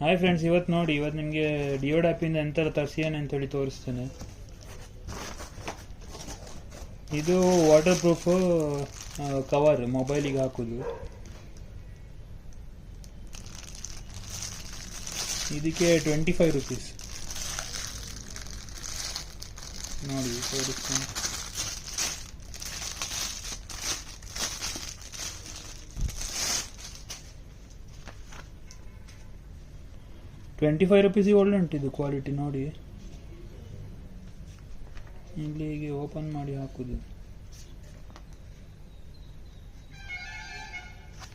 Hi friends, ಇವತ್ತು ನಿಮಗೆ ಡಿಯೋಡ್ ಆ್ಯಪಿಂದ ಎಂತೆಲ್ಲ ತರಿಸಿಯಾನೆ ಅಂತೇಳಿ ತೋರಿಸ್ತೇನೆ. ಇದು ವಾಟರ್ ಪ್ರೂಫ್ ಕವರ್ ಮೊಬೈಲಿಗೆ ಹಾಕೋದು. ಇದಕ್ಕೆ 25 ರೂಪೀಸ್. ನೋಡಿ ತೋರಿಸ್ತೇನೆ. ₹25 ಒಳ್ಳೆ ಉಂಟಿದು ಕ್ವಾಲಿಟಿ. ನೋಡಿ ಇಲ್ಲಿ ಹೀಗೆ ಓಪನ್ ಮಾಡಿ ಹಾಕುದು.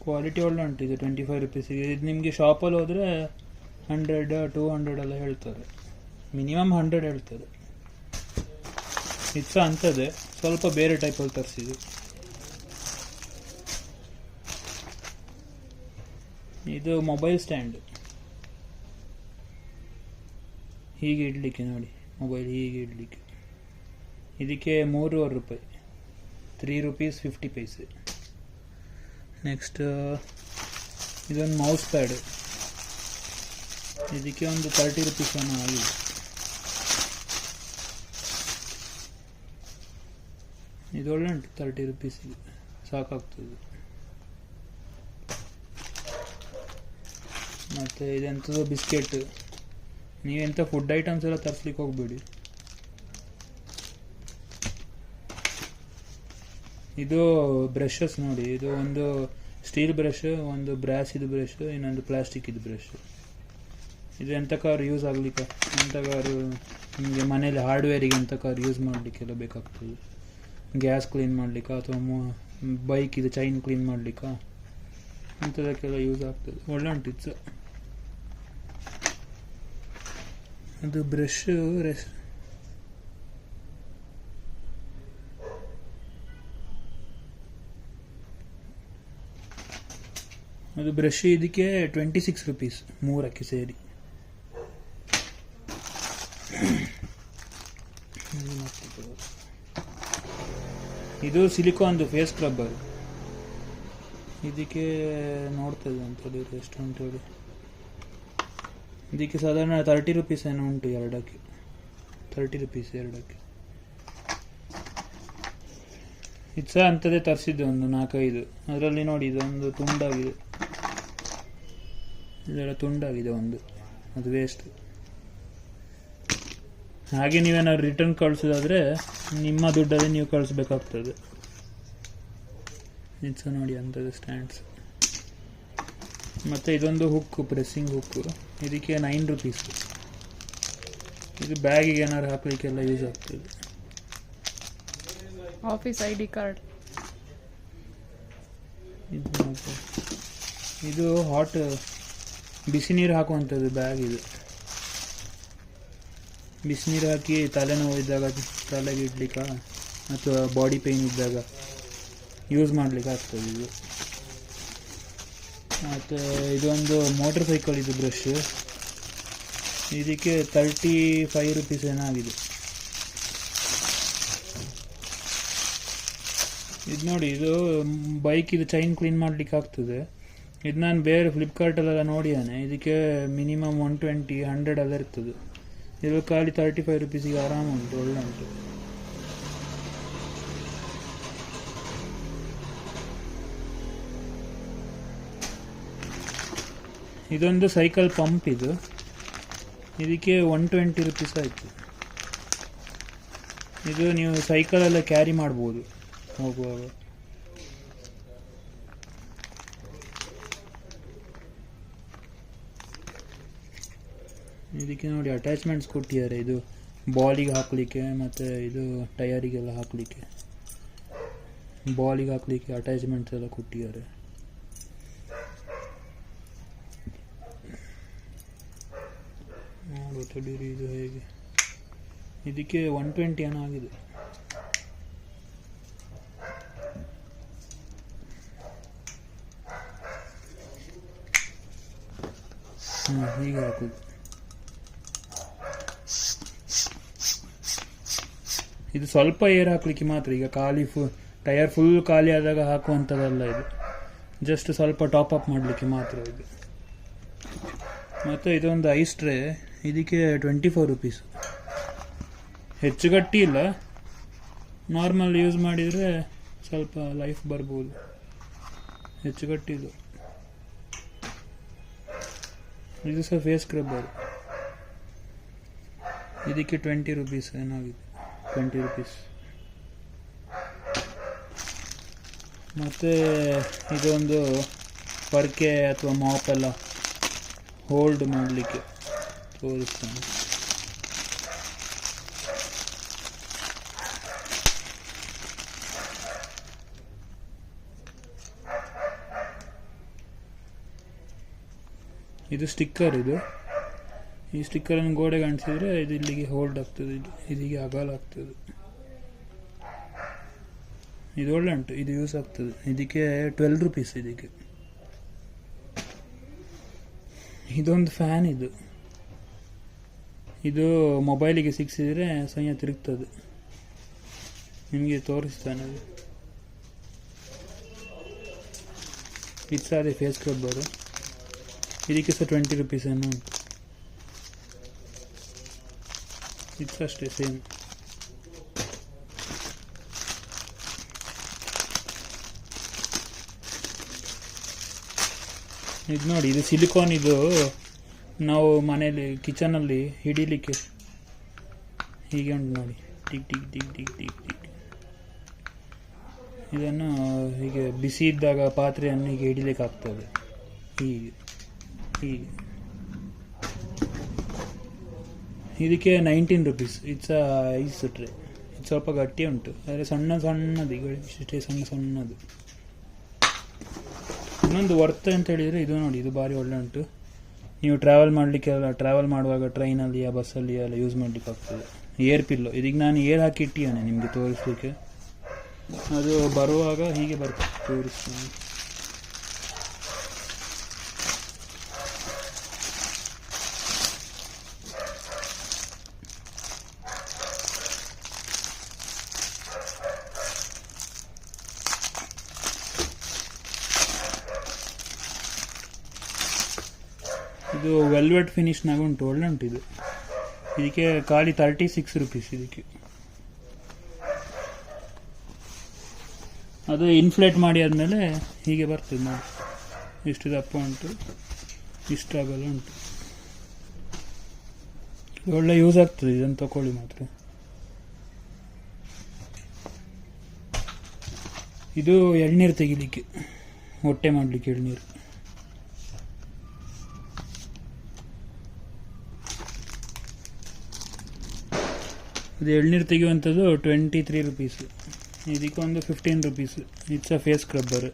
ಕ್ವಾಲಿಟಿ ಒಳ್ಳೆ ಉಂಟಿದು ₹25. ಇದು ನಿಮಗೆ ಶಾಪಲ್ಲಿ ಹೋದರೆ 100, 200 ಎಲ್ಲ ಹೇಳ್ತಾರೆ. ಮಿನಿಮಮ್ 100 ಹೇಳ್ತಾರೆ. ಇದು ಸಹ ಅಂಥದ್ದೇ, ಸ್ವಲ್ಪ ಬೇರೆ ಟೈಪಲ್ಲಿ ತರಿಸಿದ್ದು. ಇದು ಮೊಬೈಲ್ ಸ್ಟ್ಯಾಂಡ್, ಹೀಗೆ ಇಡಲಿಕ್ಕೆ. ನೋಡಿ ಮೊಬೈಲ್ ಹೀಗೆ ಇಡಲಿಕ್ಕೆ. ಇದಕ್ಕೆ ₹3.25, ₹3.50. ನೆಕ್ಸ್ಟ್ ಇದೊಂದು ಮೌಸ್ ಪ್ಯಾಡ್, ಇದಕ್ಕೆ ಒಂದು ₹30 ಅನ್ನು ಆಗಿದೆ. ಇದು ಒಳ್ಳೆ ಉಂಟು, ₹30 ಸಾಕಾಗ್ತದೆ. ಮತ್ತು ಇದೆಂಥದ್ದು ಬಿಸ್ಕೆಟ್. ನೀವೆಂಥ ಫುಡ್ ಐಟಮ್ಸ್ ಎಲ್ಲ ತರಿಸ್ಲಿಕ್ಕೆ ಹೋಗ್ಬೇಡಿ. ಇದು ಬ್ರಷಸ್ ನೋಡಿ. ಇದು ಒಂದು ಸ್ಟೀಲ್ ಬ್ರಷ್, ಒಂದು ಬ್ರಾಸ್ ಇದು ಬ್ರಷ್, ಇನ್ನೊಂದು ಪ್ಲಾಸ್ಟಿಕ್ ಇದು ಬ್ರಷ್. ಇದು ಎಂತಕ್ಕಾದ್ರು ಯೂಸ್ ಆಗಲಿಕ್ಕೆ, ಎಂತಕ್ಕಾದ್ರು ನಿಮಗೆ ಮನೇಲಿ ಹಾರ್ಡ್ವೇರಿಗೆ ಎಂತಕ್ಕಾದ್ರು ಯೂಸ್ ಮಾಡಲಿಕ್ಕೆಲ್ಲ ಬೇಕಾಗ್ತದೆ. ಗ್ಯಾಸ್ ಕ್ಲೀನ್ ಮಾಡಲಿಕ್ಕೆ ಅಥವಾ ಬೈಕ್ ಇದು ಚೈನ್ ಕ್ಲೀನ್ ಮಾಡಲಿಕ್ಕೆ ಅಂಥದಕ್ಕೆಲ್ಲ ಯೂಸ್ ಆಗ್ತದೆ. ಒಳ್ಳೆ ಉಂಟು ಇದು. ಅದು ಬ್ರಷ್ ಅದು ಬ್ರಷ್. ಇದಕ್ಕೆ ₹26 ಮೂರಕ್ಕೆ ಸೇರಿ. ಇದು ಸಿಲಿಕಾನ್ದು ಫೇಸ್ ಸ್ಕ್ರಬ್ಬರ್. ಇದಕ್ಕೆ ನೋಡ್ತದೆ ಅಂತೇಳಿ ಎಷ್ಟು ಉಂಟು ಹೇಳಿ. ಇದಕ್ಕೆ ಸಾಧಾರಣ ₹30 ಏನೋ ಉಂಟು ಎರಡಕ್ಕೆ. ₹30 ಎರಡಕ್ಕೆ. ಇದು ಸಹ ಅಂಥದ್ದೇ ತರಿಸಿದ್ದು, ಒಂದು 4-5. ಅದರಲ್ಲಿ ನೋಡಿ ಇದೊಂದು ತುಂಡಾಗಿದೆ, ಇದೆಲ್ಲ ತುಂಡಾಗಿದೆ ಒಂದು, ಅದು ವೇಸ್ಟ್. ಹಾಗೆ ನೀವೇನಾದ್ರು ರಿಟರ್ನ್ ಕಳಿಸೋದಾದರೆ ನಿಮ್ಮ ದುಡ್ಡಲ್ಲಿ ನೀವು ಕಳಿಸ್ಬೇಕಾಗ್ತದೆ. ಇದು ಸಹ ನೋಡಿ ಅಂಥದ್ದು ಸ್ಟ್ಯಾಂಡ್ಸ್. ಮತ್ತು ಇದೊಂದು ಹುಕ್ಕು, ಪ್ರೆಸ್ಸಿಂಗ್ ಹುಕ್ಕು. ಇದಕ್ಕೆ ₹9. ಇದು ಬ್ಯಾಗಿಗೆ ಏನಾದ್ರು ಹಾಕಲಿಕ್ಕೆಲ್ಲ ಯೂಸ್ ಆಗ್ತದೆ. Office ID card. ಇದು ಹಾಟ್ ಬಿಸಿ ನೀರು ಹಾಕುವಂಥದ್ದು ಬ್ಯಾಗ್. ಇದು ಬಿಸಿ ನೀರು ಹಾಕಿ ತಲೆನೋವು ಇದ್ದಾಗ ತಲೆಗೆ ಇಡ್ಲಿಕ್ಕೆ ಅಥವಾ ಬಾಡಿ ಪೇಯ್ನ್ ಇದ್ದಾಗ ಯೂಸ್ ಮಾಡಲಿಕ್ಕೆ ಆಗ್ತದೆ ಇದು. ಮತ್ತು ಇದೊಂದು ಮೋಟರ್ ಸೈಕಲ್ ಇದು ಬ್ರಷ್. ಇದಕ್ಕೆ ₹35 ಏನಾಗಿದೆ. ಇದು ನೋಡಿ, ಇದು ಬೈಕ್ ಇದು ಚೈನ್ ಕ್ಲೀನ್ ಮಾಡಲಿಕ್ಕೆ ಆಗ್ತದೆ. ಇದು ನಾನು ಬೇರೆ ಫ್ಲಿಪ್ಕಾರ್ಟಲ್ಲೆಲ್ಲ ನೋಡಿಯಾನೆ. ಇದಕ್ಕೆ ಮಿನಿಮಮ್ 120, 100 ಎಲ್ಲ ಇರ್ತದೆ. ಇದು ಖಾಲಿ ₹35 ಆರಾಮ ಉಂಟು, ಒಳ್ಳೆ ಉಂಟು. ಇದೊಂದು ಸೈಕಲ್ ಪಂಪ್. ಇದಕ್ಕೆ ₹120 ಆಯಿತು. ಇದು ನೀವು ಸೈಕಲೆಲ್ಲ ಕ್ಯಾರಿ ಮಾಡ್ಬೋದು ಹೋಗುವಾಗ. ಇದಕ್ಕೆ ನೋಡಿ ಅಟ್ಯಾಚ್ಮೆಂಟ್ಸ್ ಕೊಟ್ಟಿದ್ದಾರೆ. ಇದು ಬಾಲಿಗೆ ಹಾಕಲಿಕ್ಕೆ ಮತ್ತು ಇದು ಟಯರಿಗೆಲ್ಲ ಹಾಕಲಿಕ್ಕೆ, ಬಾಲಿಗೆ ಹಾಕಲಿಕ್ಕೆ ಅಟ್ಯಾಚ್ಮೆಂಟ್ಸ್ ಎಲ್ಲ ಕೊಟ್ಟಿದ್ದಾರೆ. ನೋಡುತ್ತಡೀರಿ ಇದು ಹೇಗೆ. ಇದಕ್ಕೆ 120 ಏನೋ ಆಗಿದೆ. ಹೀಗೆ ಹಾಕೋದು. ಇದು ಸ್ವಲ್ಪ ಏರ್ ಹಾಕಲಿಕ್ಕೆ ಮಾತ್ರ. ಈಗ ಖಾಲಿ ಟೈರ್ ಫುಲ್ ಖಾಲಿ ಆದಾಗ ಹಾಕುವಂಥದ್ದಲ್ಲ ಇದು. ಜಸ್ಟ್ ಸ್ವಲ್ಪ ಟಾಪ್ ಅಪ್ ಮಾಡಲಿಕ್ಕೆ ಮಾತ್ರ ಇದು. ಮತ್ತು ಇದೊಂದು ಐಸ್ ಟ್ರೇ, ಇದಕ್ಕೆ 24 ರುಪೀಸ್. ಹೆಚ್ಚು ಗಟ್ಟಿ ಇಲ್ಲ, ನಾರ್ಮಲ್ ಯೂಸ್ ಮಾಡಿದರೆ ಸ್ವಲ್ಪ ಲೈಫ್ ಬರ್ಬೋದು. ಹೆಚ್ಚು ಗಟ್ಟಿ ಇದು. ಇದು ಸಹ ಫೇಸ್ ಸ್ಕ್ರಬ್ಬರ್, ಇದಕ್ಕೆ 20 ರುಪೀಸ್ ಏನಾಗಿದೆ, 20 ರುಪೀಸ್. ಮತ್ತು ಇದೊಂದು ಪರ್ಕೆ ಅಥವಾ ಮಾಪ್ ಎಲ್ಲ ಹೋಲ್ಡ್ ಮಾಡಲಿಕ್ಕೆ ತೋರಿಸ್ತಾನೆ. ಇದು ಸ್ಟಿಕ್ಕರ್. ಈ ಸ್ಟಿಕ್ಕರನ್ನು ಗೋಡೆಗೆ ಅಂಟಿಸಿದ್ರೆ ಇದು ಇಲ್ಲಿಗೆ ಹೋಲ್ಡ್ ಆಗ್ತದೆ, ಇದಿಗೆ ಅಗಲ ಆಗ್ತದೆ. ಇದು ಒಳ್ಳೆ ಉಂಟು, ಇದು ಯೂಸ್ ಆಗ್ತದೆ. ಇದಕ್ಕೆ 12 ರುಪೀಸ್. ಇದೊಂದು ಫ್ಯಾನ್. ಇದು ಮೊಬೈಲಿಗೆ ಸಿಕ್ಕಿಸಿದ್ರೆ ಸ್ವಯಂ ತಿರುಗ್ತದೆ. ನಿಮಗೆ ತೋರಿಸ್ತಾನೆ ಅದು. ಇದು ಸಹ ಅದೇ ಫೇಸ್ ಸ್ಕ್ರಬ್ಬರು, ಇದಕ್ಕೆ ಸಹ 20 ರುಪೀಸ್ ಏನೋ ಉಂಟು. ಇದು ಸಹ ಅಷ್ಟೇ ಸೇಮ್. ಇದು ನೋಡಿ, ಇದು ಸಿಲಿಕಾನ್. ಇದು ನಾವು ಮನೆಯಲ್ಲಿ ಕಿಚನಲ್ಲಿ ಹಿಡಿಲಿಕ್ಕೆ ಹೀಗೆ ಉಂಟು ನೋಡಿ, tick tick tick tick tick tick. ಇದನ್ನು ಹೀಗೆ ಬಿಸಿ ಇದ್ದಾಗ ಪಾತ್ರೆಯನ್ನು ಹೀಗೆ ಹಿಡಿಲಿಕ್ಕೆ ಆಗ್ತದೆ, ಹೀಗೆ ಹೀಗೆ. ಇದಕ್ಕೆ 19 ರುಪೀಸ್. ಇದು ಸಹ ಐಸ್ ಟ್ರೇ. ಇದು ಸ್ವಲ್ಪ ಗಟ್ಟಿ ಉಂಟು, ಆದರೆ ಸಣ್ಣ ಸಣ್ಣದು, ಇಷ್ಟೇ ಸಣ್ಣ ಸಣ್ಣದು. ಇನ್ನೊಂದು ವರ್ತ್ ಅಂತ ಹೇಳಿದರೆ ಇದು ನೋಡಿ, ಇದು ಭಾರಿ ಒಳ್ಳೆ ಉಂಟು. ನೀವು ಟ್ರಾವೆಲ್ ಮಾಡುವಾಗ ಟ್ರೈನಲ್ಲಿ ಬಸ್ಸಲ್ಲಿ ಎಲ್ಲ ಯೂಸ್ ಮಾಡಲಿಕ್ಕೆ ಆಗ್ತದೆ. Air pillow. ಇದಕ್ಕೆ ನಾನು ಏರ್ ಹಾಕಿ ಇಟ್ಟಿದ್ದೇನೆ ನಿಮಗೆ ತೋರಿಸ್ಲಿಕ್ಕೆ. ಅದು ಬರುವಾಗ ಹೀಗೆ ಬರ್ತದೆ, ತೋರಿಸ್ತೀನಿ. ಇದು ವೆಲ್ವೆಟ್ ಫಿನಿಶ್ನಾಗ ಉಂಟು, ಒಳ್ಳೆ ಉಂಟು ಇದು. ಇದಕ್ಕೆ ಖಾಲಿ 36 ರುಪೀಸ್. ಇದಕ್ಕೆ ಅದು ಇನ್ಫ್ಲೇಟ್ ಮಾಡಿ ಆದಮೇಲೆ ಹೀಗೆ ಬರ್ತದೆ ನೋಡಿ, ಇಷ್ಟು ದಪ್ಪ ಉಂಟು, ಇಷ್ಟಾಗಲ್ಲ ಉಂಟು. ಒಳ್ಳೆ ಯೂಸ್ ಆಗ್ತದೆ, ಇದನ್ನು ತಗೊಳ್ಳಿ ಮಾತ್ರ. ಇದು ಎಳ್ನೀರು ತೆಗಿಲಿಕ್ಕೆ, ಹೊಟ್ಟೆ ಮಾಡಲಿಕ್ಕೆ ಎಳ್ನೀರು. ಇದು ಎಳ್ನೀರು ತೆಗೆಯುವಂಥದ್ದು 23 ರುಪೀಸ್. ಇದಕ್ಕೆ ಒಂದು 15 rupees. It's a face scrubber.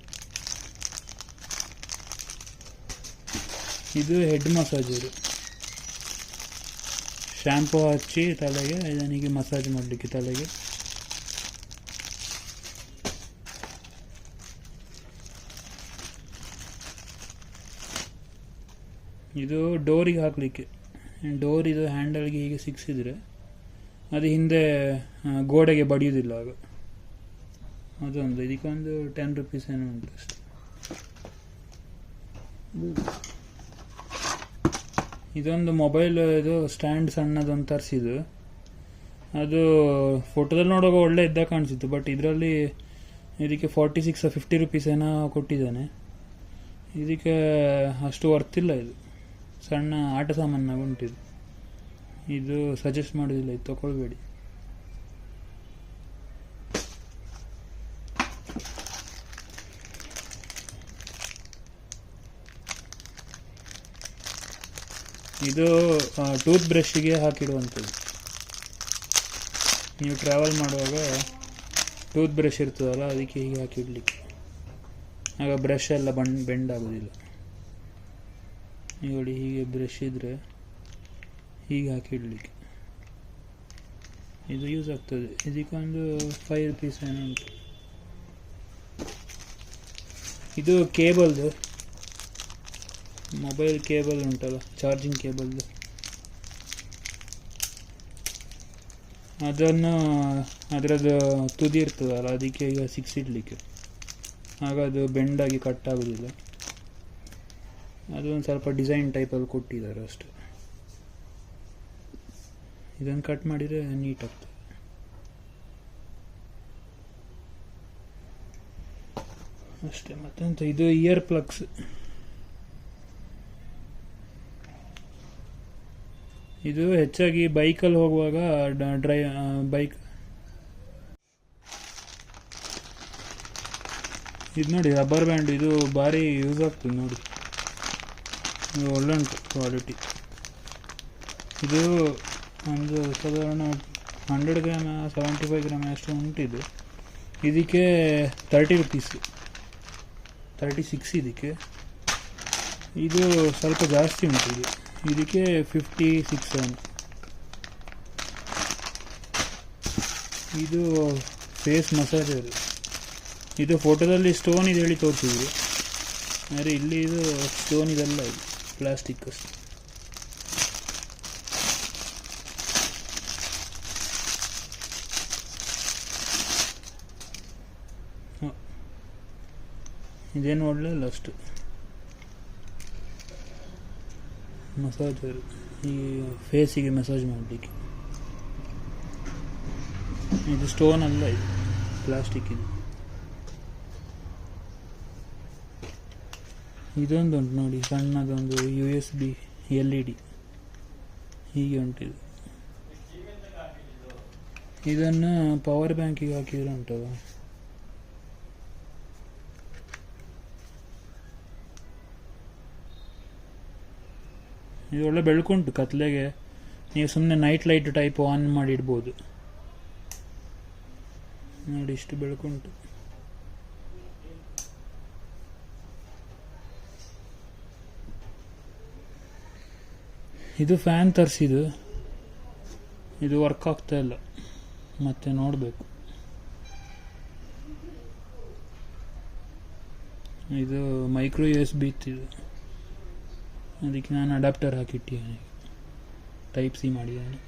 ಇದು ಹೆಡ್ ಮಸಾಜರು, ಶ್ಯಾಂಪು ಹಚ್ಚಿ ತಲೆಗೆ ಇದನಿಗೆ ಮಸಾಜ್ ಮಾಡಲಿಕ್ಕೆ ತಲೆಗೆ. ಇದು ಡೋರಿಗೆ ಹಾಕಲಿಕ್ಕೆ. ಡೋರ್ ಇದು ಹ್ಯಾಂಡಲ್ಗೆ ಹೀಗೆ ಸಿಕ್ಕಿಸಿದ್ರೆ ಅದು ಹಿಂದೆ ಗೋಡೆಗೆ ಬಡಿಯುವುದಿಲ್ಲ ಆಗ. ಅದೊಂದು. ಇದಕ್ಕೊಂದು 10 ರುಪೀಸ್ ಏನೋ ಉಂಟು ಅಷ್ಟೆ. ಇದೊಂದು ಮೊಬೈಲ್, ಇದು ಸ್ಟ್ಯಾಂಡ್ ಸಣ್ಣದೊಂದು ತರಿಸಿದ್ದು. ಅದು ಫೋಟೋದಲ್ಲಿ ನೋಡುವಾಗ ಒಳ್ಳೆ ಇದ್ದಾಗ ಕಾಣಿಸಿತ್ತು, ಬಟ್ ಇದರಲ್ಲಿ ಇದಕ್ಕೆ 46 50 ರುಪೀಸ್ ಏನೋ ಕೊಟ್ಟಿದ್ದಾನೆ. ಇದಕ್ಕೆ ಅಷ್ಟು ವರ್ತಿಲ್ಲ. ಇದು ಸಣ್ಣ ಆಟ ಸಾಮಾನಾಗ ಉಂಟಿದು. ಇದು ಸಜೆಸ್ಟ್ ಮಾಡೋದಿಲ್ಲ, ಇದು ತಗೊಳ್ಬೇಡಿ. ಇದು ಟೂತ್ ಬ್ರಷ್ಗೆ ಹಾಕಿಡುವಂಥದ್ದು. ನೀವು ಟ್ರಾವೆಲ್ ಮಾಡುವಾಗ ಟೂತ್ ಬ್ರಷ್ ಇರ್ತದಲ್ಲ, ಅದಕ್ಕೆ ಹೀಗೆ ಹಾಕಿಡ್ಲಿಕ್ಕೆ. ಆಗ ಬ್ರಷ್ ಎಲ್ಲ ಬೆಂಡ್ ಆಗೋದಿಲ್ಲ. ನೋಡಿ, ಹೀಗೆ ಬ್ರಷ್ ಇದ್ದರೆ ಹೀಗೆ ಹಾಕಿಡ್ಲಿಕ್ಕೆ ಇದು ಯೂಸ್ ಆಗ್ತದೆ. ಇದಕ್ಕೊಂದು 5 ರುಪೀಸ್ ಏನೋ ಉಂಟು. ಇದು ಕೇಬಲ್ದು, ಮೊಬೈಲ್ ಕೇಬಲ್ ಉಂಟಲ್ಲ, ಚಾರ್ಜಿಂಗ್ ಕೇಬಲ್ದು. ಅದನ್ನು ಅದರದ್ದು ತುದಿ ಇರ್ತದಲ್ಲ, ಅದಕ್ಕೆ ಈಗ ಸಿಕ್ಸಿಡ್ಲಿಕ್ಕೆ. ಆಗ ಅದು ಬೆಂಡಾಗಿ ಕಟ್ ಆಗೋದಿಲ್ಲ. ಅದು ಒಂದು ಸ್ವಲ್ಪ ಡಿಸೈನ್ ಟೈಪಲ್ಲಿ ಕೊಟ್ಟಿದ್ದಾರೆ ಅಷ್ಟೆ. ಇದನ್ನು ಕಟ್ ಮಾಡಿದರೆ ನೀಟ್ ಆಗ್ತದೆ. ಅಷ್ಟೇ. ಮತ್ತೆಂತ, ಇದು ಇಯರ್ ಪ್ಲಗ್ಸ್. ಇದು ಹೆಚ್ಚಾಗಿ ಬೈಕಲ್ಲಿ ಹೋಗುವಾಗ ಬೈಕ್ ಇದು ನೋಡಿ, ರಬ್ಬರ್ ಬ್ಯಾಂಡ್. ಇದು ಭಾರಿ ಯೂಸ್ ಆಗ್ತದೆ ನೋಡಿ, ಇದು ಒಳ್ಳೆ ಉಂಟು ಕ್ವಾಲಿಟಿ. ಇದು ಒಂದು ಸಾಧಾರಣ 100 ಗ್ರಾಮ್ 75 ಗ್ರಾಮ್ ಅಷ್ಟು ಉಂಟಿದು. ಇದಕ್ಕೆ 30 rupees, 36 ಇದಕ್ಕೆ. ಇದು ಸ್ವಲ್ಪ ಜಾಸ್ತಿ ಉಂಟು. ಇದಕ್ಕೆ 56. ಇದು ಫೇಸ್ ಮಸಾಜರ್. ಇದು ಫೋಟೋದಲ್ಲಿ ಸ್ಟೋನ್ ಇದೆ ಹೇಳಿ ತೋರಿಸಿದ್ರು, ಆದರೆ ಇಲ್ಲಿ ಇದು ಸ್ಟೋನ್ ಇದೆಲ್ಲ, ಇದು ಪ್ಲಾಸ್ಟಿಕ್ ಅಷ್ಟೆ. ಇದೇನು ಒಳ್ಳೆಯಲ್ಲ ಅಷ್ಟು. ಮಸಾಜರ್, ಈ ಫೇಸಿಗೆ ಮಸಾಜ್ ಮಾಡಲಿಕ್ಕೆ. ಇದು ಸ್ಟೋನ್ ಅಲ್ಲ, ಇದು ಪ್ಲಾಸ್ಟಿಕ್. ಇದೊಂದು ಉಂಟು ನೋಡಿ, ಸಣ್ಣದೊಂದು USB LED ಹೀಗೆ ಉಂಟಿದು. ಇದನ್ನು ಪವರ್ ಬ್ಯಾಂಕಿಗೆ ಹಾಕಿದ್ರೆ ಉಂಟಲ್ಲ. ಇದು ಒಳ್ಳೆ ಬೆಳಕುಂಟು ಕತ್ಲೆಗೆ. ನೀವು ಸುಮ್ಮನೆ ನೈಟ್ ಲೈಟ್ ಟೈಪ್ ಆನ್ ಮಾಡಿ ಇಡ್ಬೋದು ನೋಡಿ, ಇಷ್ಟು ಬೆಳಕುಂಟು. ಇದು ಫ್ಯಾನ್ ತರಿಸಿದ್ದು, ಇದು ವರ್ಕ್ ಆಗ್ತಾ ಇಲ್ಲ, ಮತ್ತೆ ನೋಡಬೇಕು. ಇದು ಮೈಕ್ರೋ USB ಇತ್ತಿದು, ಅದಕ್ಕೆ ನಾನು ಅಡಾಪ್ಟರ್ ಹಾಕಿಟ್ಟಿದ್ದೇನೆ, Type C ಮಾಡಿದ್ದೇನೆ.